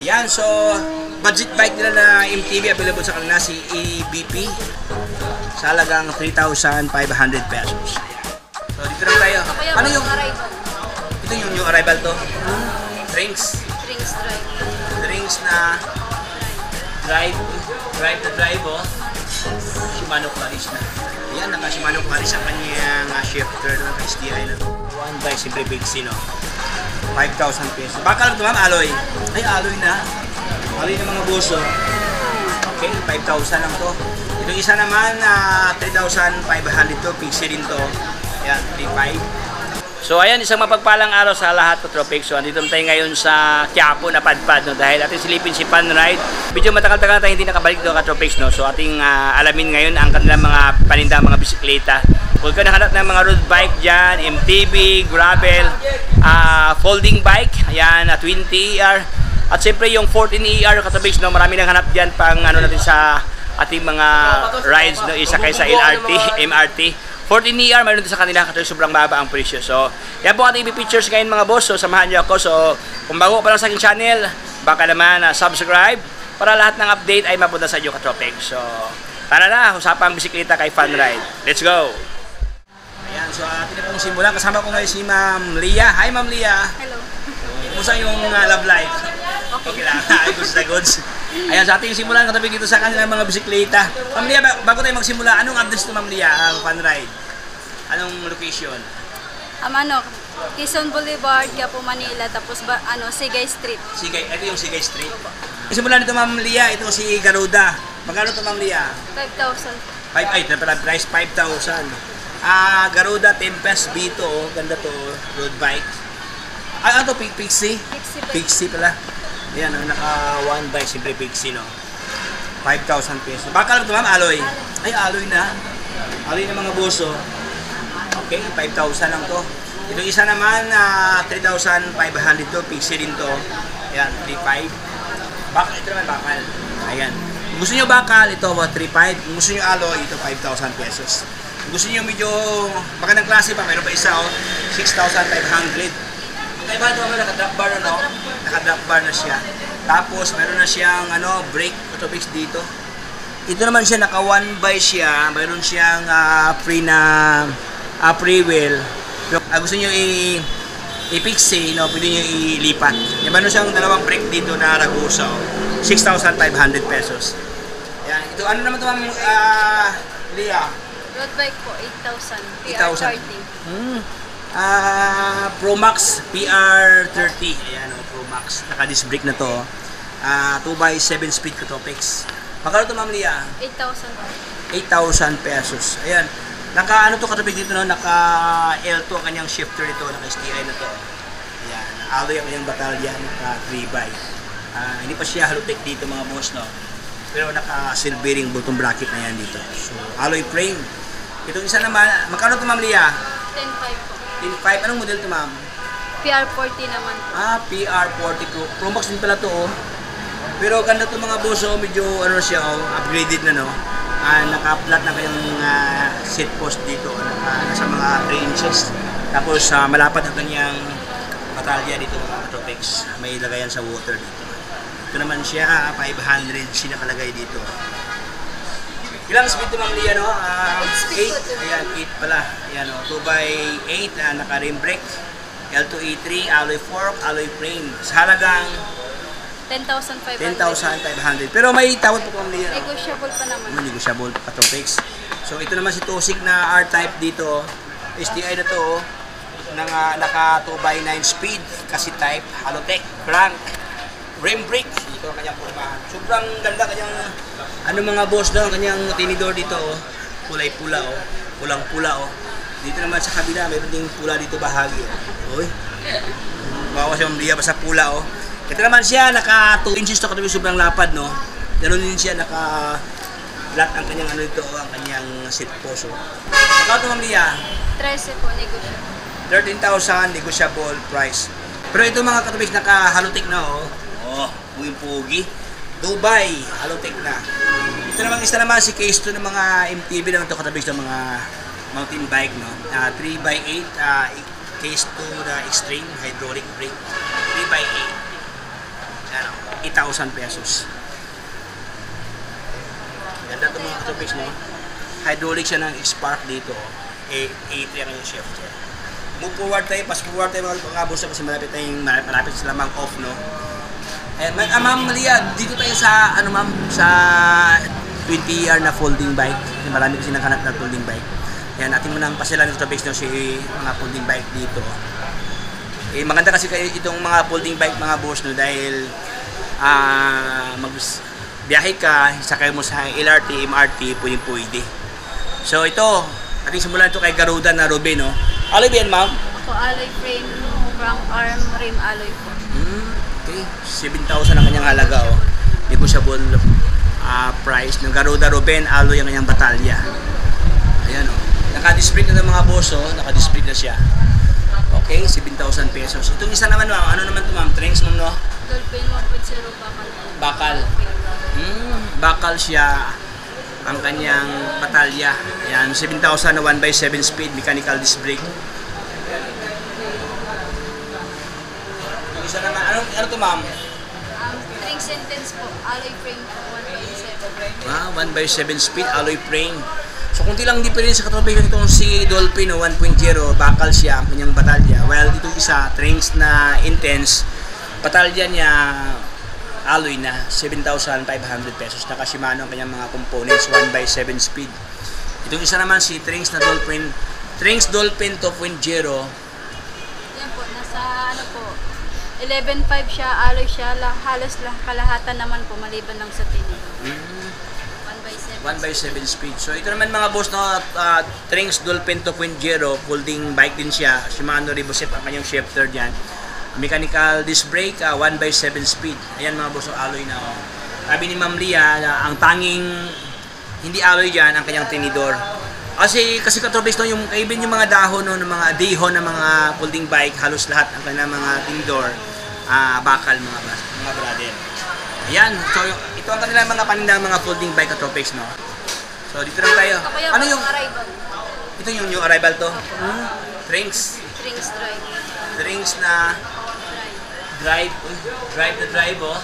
Yan, so budget bike nila na MTB available sa kanila si EBP sa halagang 3,500 pesos. So dito lang tayo. Ano yung ito yung new arrival to? Drinks. Drinks na drive oh. Shimano Claris na. Yan, naka Shimano Claris ang kanyang shifter ng STI na. 1 by simple big sino. 5,000 pesos. Baka lang ito ma'am, alloy. Ay, alloy na. Alloy ng mga buso. Okay, 5,000 lang to. Ito isa naman, 3,500 to. Pixie din to. Ayan, 3,500. So ayan, isang mapagpalang araw sa lahat ko, Tropics. So andito tayo ngayon sa Quiapo na padpad, no? Dahil ating silipin si Fun Ride. Medyo matagal-tagal tayo hindi nakabalik doon ka, Tropics, no? So ating alamin ngayon ang kanilang mga panindang mga bisikleta. Kung ka nakahanap ng mga road bike dyan, MTB, gravel, folding bike, ayan, 20ER. At siyempre yung 14ER, Tropics, no? Marami nang hanap dyan pang ano natin sa ating mga rides, no? Isa kaysa LRT, MRT. 14ER, mayroon din sa kanila kasi sobrang baba ang presyo. So, yan po ating i-pictures ngayon mga boss. So, samahan niyo ako. So, kung bago pa lang sa aking channel, baka naman subscribe para lahat ng update ay mapunta sa inyo ka-Tropic. So, tara na, usapang bisikleta kay Fun Ride. Let's go! Ayan, so atin na pong simulan. Kasama ko ngayon si Ma'am Lia. Hi Ma'am Lia! Hello. Kumusta yung love life? Okay lang. Ay, goods na goods. Ayan, sa ating simulan katabi dito sa kanilang mga bisikleta. Ma'am Lia, bago tayo magsimula, anong address to Ma'am Lia, ang Fun Ride? Anong location? Quezon Boulevard, Quiapo, Manila, tapos Sigay Street. Ito yung Sigay Street. Simulan nito Ma'am Lia, ito si Garuda. Magkano to Ma'am Lia? 5,000. Price 5,000. Garuda Tempest B to, oh. Ganda to, road bike. Ano to, Pixie? Pixie pala. Ayan, naka 1 by simple Pixie, no? 5,000 pesos. Baka lang ito ma'am, alloy. Ay, alloy na. Alloy ng mga buso. Okay, 5,000 lang to. Ito isa naman, 3,500 to. Pixie din to. Ayan, 3,500. Bakal, ito naman bakal. Ayan. Kung gusto nyo bakal, ito 3,500. Kung gusto nyo alloy, ito 5,000 pesos. Kung gusto nyo medyo magandang klase pa, meron pa isa, 6,500. Kaya ba ito naman naka-drop bar na, no? Naka-drop bar na siya. Tapos meron na siyang brake autofix dito. Ito naman siya naka 1 by siya. Meron siyang free wheel. Gusto niyo i-pixie, no? Pwede niyo ilipat. Meron siyang dalawang brake dito na Ragusa. 6,500 pesos. Yan. Ito ano naman ito Ma'am Lia? Road bike po, 8,000. 8,000. Pro Max PR30. Ayan o, Pro Max. Naka-disc brake na to. 2x7 speed Tropics. Magkano ito Ma'am Lia? 8,000. 8,000 pesos. Ayan. Naka ano to Tropics dito, no? Naka L2 ang kanyang shifter ito. Naka STI na to. Ayan. Alloy ang kanyang batalya. Naka 3x. Hindi pa siya halotech dito mga boss, no? Pero naka silvering bottom bracket na yan dito. So, alloy frame. Itong isa naman, magkano ito Ma'am Lia? 10,500 po. 10,500. Anong model ito ma'am? PR40 naman po. PR40 Pro Max din pala to, oh. Pero ganda to mga boss, oh. Medyo ano siya, oh, upgraded na, no. Naka-flat na kayong seat post dito, nasa mga 3 inches. Tapos malapad ang kanyang batalya dito mga Tropics. May lagayan sa water dito. Ito naman siya, 500 siya nakalagay dito. Ilang speed ito Ma'am Lia, no? 8. Ayan, 8 pala. Ayan, 2x8, naka-rim brake. L2E3, alloy fork, alloy frame. Sa halagang 10,500. 10,500. Pero may tawad po Ma'am Lia, no? Negotiable pa naman. Negotiable pa Tropics. So ito naman si Tosik na R-Type dito. STI na to, naka 2x9 speed. Kasi type, halotech, crank, rim brake. Ito ang kanyang formahan. Sobrang ganda kanyang mga boss daw, ang kanyang tinidor dito, oh. Kulay pula, oh. Pulang pula, oh. Dito naman sa kabila, mayroon ding pula dito bahagi, oh. Uy. Bawas yung Lia sa pula, oh. Ito naman siya, naka 2 inches to, katabi sobrang lapad, no. Ganoon din siya, naka flat ang kanyang dito, oh, ang kanyang seat post, oh. Magkano Ma'am Lia? 13 po, negotiable. 13,000 negotiable price. Pero ito mga katubig, naka halotech na, oh. Oh, pugi-pugi. Dubai, halotech na. Ito naman isa naman si case 2 ng mga MTB naman ito katabig ng mga mountain bike, no? 3x8, case 2 na extreme hydraulic brake. 3x8. Ano? 8,000 pesos. Ganda itong mga katopix, no? Hydraulic siya ng Spark dito. A3 ang yung shifter. Move forward tayo, pass forward tayo mga boss kasi malapit sila mang off, no? Ayan, ma'am Malia, dito tayo sa, ano ma'am, sa 20R na folding bike. Marami kasi naghanap na folding bike. Ayan, natin mo nang pasilan ng katopix, no, si mga folding bike dito. Maganda kasi kayo itong mga folding bike mga boss, no, dahil biyahe ka, sakay mo sa LRT, MRT, pwede. So ito, ating simulan ito kay Garuda na Ruben, no? Alloy ba yan, ma'am? Ako, alloy frame, crank arm, rim alloy po. Okay, 7,000 ang kanyang halaga, oh. Negotiable price ng Garuda Ruben, alloy ang kanyang batalya. Ayan, oh. Naka-disc brake na ng mga boss, oh. Naka-disc brake na siya. Okay, 7,000 pesos. Itong isa naman, ma'am, ano naman ito, ma'am? Trains, ma'am, no? Dolphin 1.0 bakal. Bakal. Bakal siya ang kanyang batalya. Ayan, 7,000 na 1x7 speed, mechanical disc brake. Yung isa naman, ano ito, ma'am? String sentence po, alloy frame po, 1.7. 1x7 speed, alloy frame. So, kunti lang difference sa katropik itong si Dolphin, 1.0, bakal siya ang kanyang batalya. While itong isa, trains na intense, batalya niya alloy na 7,500 pesos. Naka Shimano ang kanyang mga components, 1x7 speed. Itong isa naman si Trains na Dolphin, Trains Dolphin 2.0. Yan po, nasa ano po, 11.5 siya, alloy siya, halos kalahatan naman po, maliban lang sa tinig. 1x7 speed. So ito naman mga boss, no, Trains Dolphin 2.0, folding bike din siya. Shimano Reboset ang kanyang shifter diyan. Mechanical disc brake, 1x7 speed. Ayan mga boss, alloy na. Oh. Sabi ni Ma'am Lia, ang tanging hindi alloy diyan ang kanyang tinidor. Kasi katropis, no, yung even yung mga dahon, no, ng mga dehon ng mga folding bike, halos lahat ang kanyang mga tinidor, bakal mga brother. Ayan, so ito ang kanilang mga panindang mga folding bike katropis, no. So dito lang tayo. Ano yung arrival? Ito yung new arrival to. Trains. Trains drive. Trains na drive the drive, oh.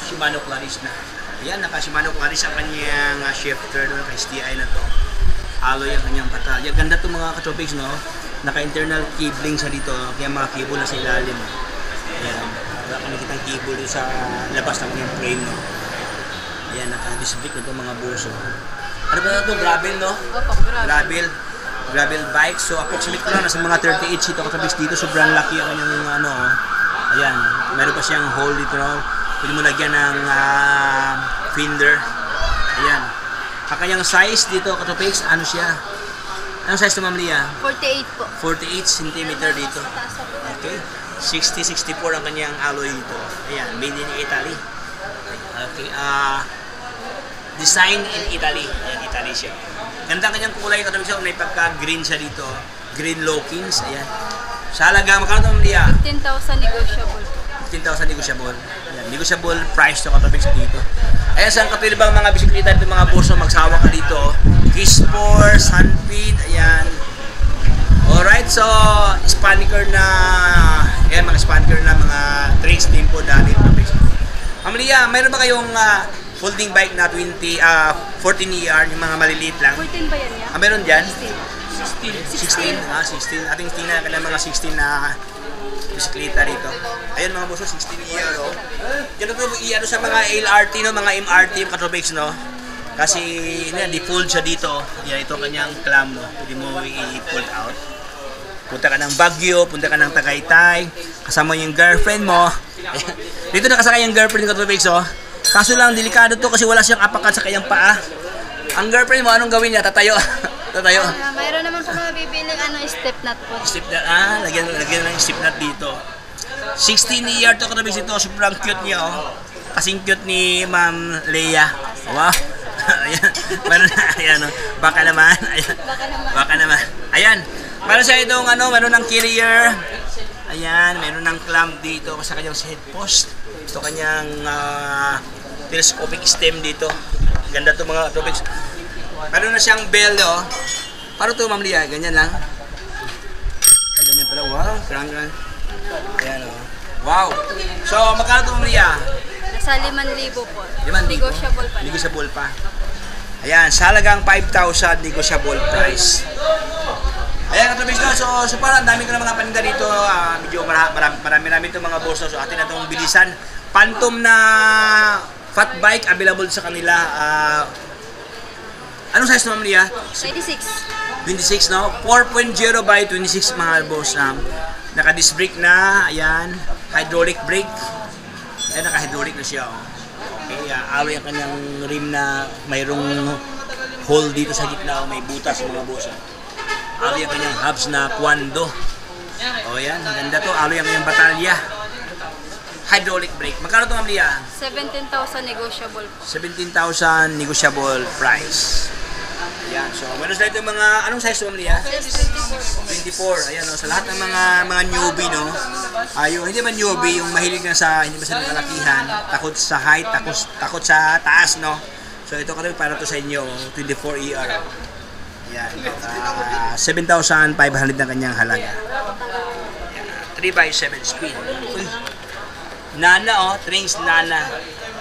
Shimano Claris na. Ayan, naka Shimano Claris ang kanyang shifter doon, STI na to. Alloy ang kanyang batalya. Ganda itong mga katropics, no? Naka-internal cabling siya dito, kaya mga cable na sa ilalim. Ayan, wala ka nakitang cable doon sa labas ng kanyang frame, no? Ayan, naka-disc brake na itong mga buso. Ano ba ito? Gravel, no? Opo, Gravel bike. So approximate ko lang, nasa mga 38 seat ako katabis dito. Sobrang laki ang kanyang ano. Ayan, meron pa siyang hole dito, no? Pwede mo lagyan ng fender. Ayan. Ang kanyang size dito katopics, ano siya? Anong size to, Ma'am Lia? 48 po. 48 cm dito. Okay. 60-64 ang kanyang alloy dito. Ayan, made in Italy. Okay, design in Italy. Ayan, Italy siya. Ganda ang kanyang kulay katopics, may pagka-green siya dito. Green Lokings, ayan. Sa halaga, magkano ito, Ma'am Lia? 15,000 negotiable. 15,000 negotiable. Ayan, negotiable price to katopics dito. Ayan, saan kapili bang mga bisikleta dito mga boso, magsawa ka dito. Kispor, Sunfeed, ayan. Alright, so Spaniker na, ayan, mga Spaniker na mga trains din po dahil katopics. Ma'am Lia, mayroon ba kayong folding bike na 14ER, yung mga maliliit lang? 14 ba yan niya? Meron dyan? 16. 16. Ating tingnan ka ng mga 16 na bisikleta rito. Ayun mga boso, 16 ER, oh. Yan ito, i-ano sa mga LRT, no, mga MRT, katropics, no. Kasi, di-fold siya dito. Yan, ito kanyang clam, no. Pwede mo i-fold out. Punta ka ng Baguio, punta ka ng Tagaytay, kasama yung girlfriend mo. Dito nakasakay yung girlfriend, katropics, oh. Kaso lang, delikado to kasi wala siyang apakat sa kanyang paa. Ang girlfriend mo, anong gawin niya? Tatayo. Tatayo. Mayroon naman po mga bibiling step nut po. Step nut, lagyan ng step nut dito. 16 year to katabi ito, sobrang cute niya, oh. Kasing cute ni Ma'am Leia. Wow. Ayan. Meron na, ayan, oh. Baka naman. Ayan. Baka naman. Ayan. Meron siya itong meron ng carrier. Ayan, meron ng clamp dito sa kanyang head post. Ito kanyang telescopic stem dito. Ganda to mga tropics. Meron na siyang bell, oh. Paano to, Ma'am Lia? Ganyan lang. Ay, ganyan pala. Wow, grand. Ayan, oh. Wow. So, magkano to, Ma'am Lia? Nasa 5,000 po. 5,000? Negotiable pa. Negotiable pa. Ayan, sa halagang 5,000 negotiable price. Ayan, Katrobix, no? So parang dami ko na mga paninda dito. Medyo marami itong mga boss. So atin na itong bilisan. Phantom na fat bike available sa kanila. Anong size naman niya? 26. 26, no? 4.0 by 26 mga boss. Naka-disc brake na. Ayan. Hydraulic brake. Ayan, naka-hydraulic na siya. Oh. Okay, alloy ang kanyang rim na mayroong hole dito sa gitna. May butas mga boss. Alloy ang kanyang hubs na Kwando. O yan, maganda to. Alloy ang kanyang batalya. Hydraulic brake. Magkano ito, Ma'am Lia? 17,000 negotiable po. 17,000 negotiable price. Ayan, so meron sila itong mga, anong size, Ma'am Lia? 24. Ayan, no? Sa lahat ng mga newbie, no? Yung hindi man newbie, yung mahilig na sa, hindi ba sa kalakihan, takot sa height, takot sa taas, no? So ito kasi para to sa inyo, 24 ER. Ayan, 7,500 na kanyang halaga. 3x7 speed. Nana, Trains Nana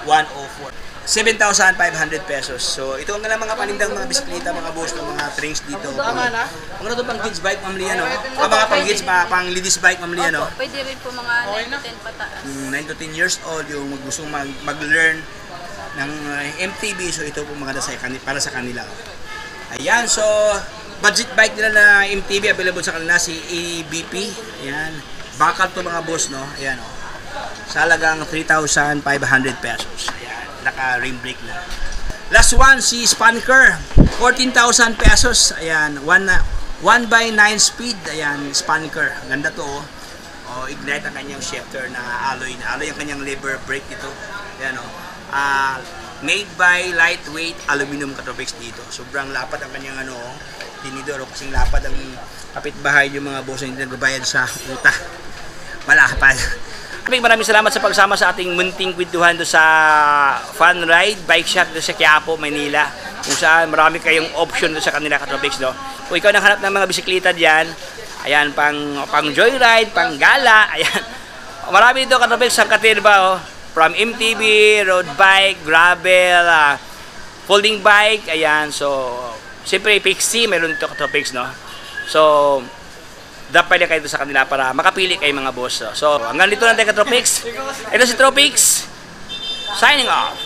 104. 7,500 pesos. So, ito ang mga panindang mga bisikleta, mga boss ng mga trains dito. Ano to pang kids bike, Ma'am Lia, no? Mga pang kids, pang ladies bike, Ma'am Lia, no? Pwede rin po mga 9 to 10 pataas. 9 to 10 years old, yung gustong mag-learn ng MTB. So, ito po mga para sa kanila. Ayan, so, budget bike nila na MTB available sa kanila, si ABP. Ayan, bakal to mga boss, no? Ayan, o. Sa halagang 3,500 pesos. Ayan, naka-rim brake na. Last one, si Spanker. 14,000 pesos. Ayan, 1x9 speed. Ayan, Spanker. Ganda to, oh. Oh, ignite ang kanyang shifter na alloy. Alloy ang kanyang lever brake dito. Ayan, oh. Made by lightweight aluminum Katrobix dito. Sobrang lapad ang kanyang tinidor. Kasing lapad ang kapitbahay yung mga boss na hindi nagbabayad sa uta. Malapad. Maraming salamat sa pagsama sa ating munting kwentuhan do sa Fun Ride Bike Shop do sa Quiapo, Manila. Kung saan marami kayong option do sa kanila Katrobix, no? Kung ikaw naghanap ng mga bisikleta diyan, ayan, pang joyride, pang gala, ayan. Marami dito Katrobix sa Katirba, oh. From MTB, road bike, gravel, folding bike, ayan. So, siyempre Pixie, meron dito Katrobix, no? So, dapat kayo sa kanila para makapili kayo mga boss. So, hanggang dito lang tayo Katrobix. Ito si Tropix, signing off.